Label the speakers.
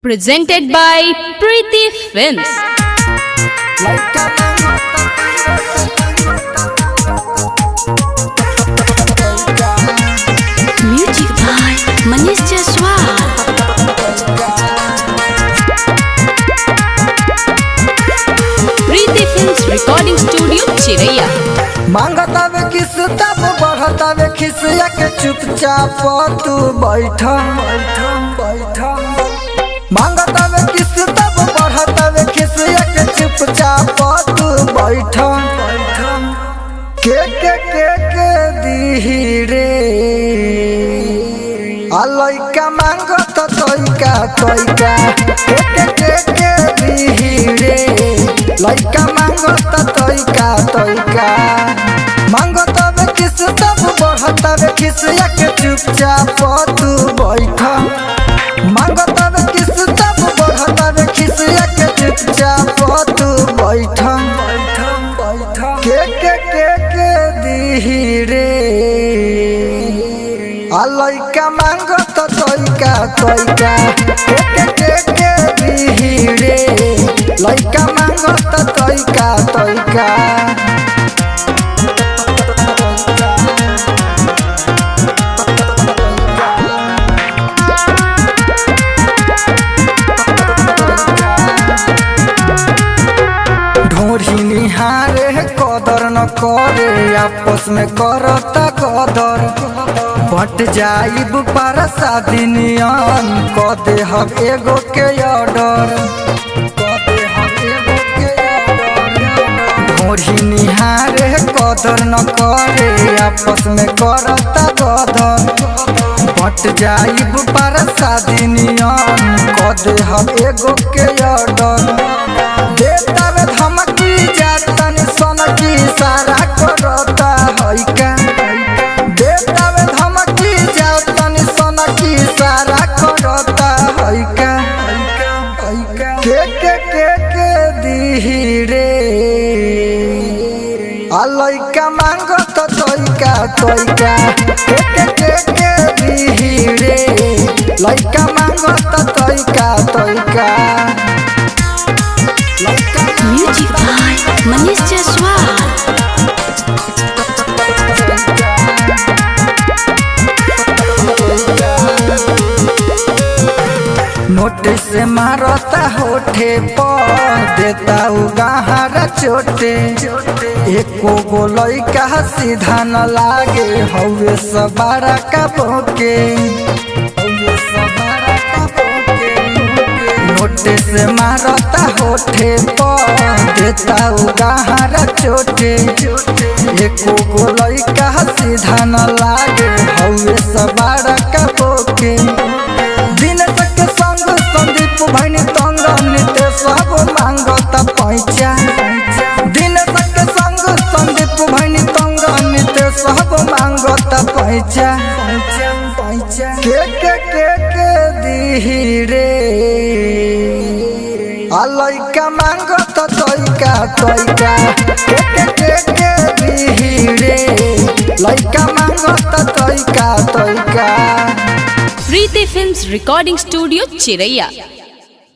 Speaker 1: Presented by Preeti Films.
Speaker 2: Music by Manish Jaswal.
Speaker 1: Preeti Films Recording Studio, Chiraiya.
Speaker 3: मांगतावे किस तब बढ़तावे खिसिया के चुपचाप तू बैठा मांगतावे किस तब बढ़तावे खिसिया के चुपचाप तू बैठा के दी रे अलैका मांगत तोइका के दी रे लैका मांगत तोइका मांगतावे किस तब बढ़तावे खिसिया के चुपचाप तू बैठा मांगतावे किस तब बढ़तावे खिसिया के चुपचाप तू बैठा के दी रे अलैका मांगत तोइका के दी रे लैका मांगत तोइका ढोरी निहारे कदर न करे आपस में करता कदर बट जाइब पर शादी नियन कदे हम एगो के ऑर्डर ढोरी निहारे कदर न करे आपस में करता कदर बट जाइब पर शादी नियन कदे हम एगो के ऑर्डर देतावे धमकी जातन सनकी सारा करता हैका देतावे धमकी जातन सनकी सारा करता हैका के दी रे अलैका मांगत तोइका के दी रे लैका मांगत तोइका
Speaker 2: Music by Manish Jaswal.
Speaker 3: Notice मारता होठे पर देता उगाहरा चोटे एको गो लइका सीधा न लागे हवे सबारा का बोके नोटिस मारता होठे पर देता उगाहरा चोटे एको गो लइका सीधा न लागे हवे सबारा का बोके संदीप भैन तंग नित्य सब मांगत पैचा दिन तक संग संदीप भैन तंग नित्य सब मांगत पैचा के दी रे अलैका मांगत तोइका के दी रे लैका मांगत तोइका
Speaker 1: Preeti Films Recording Studio, Chiraiya.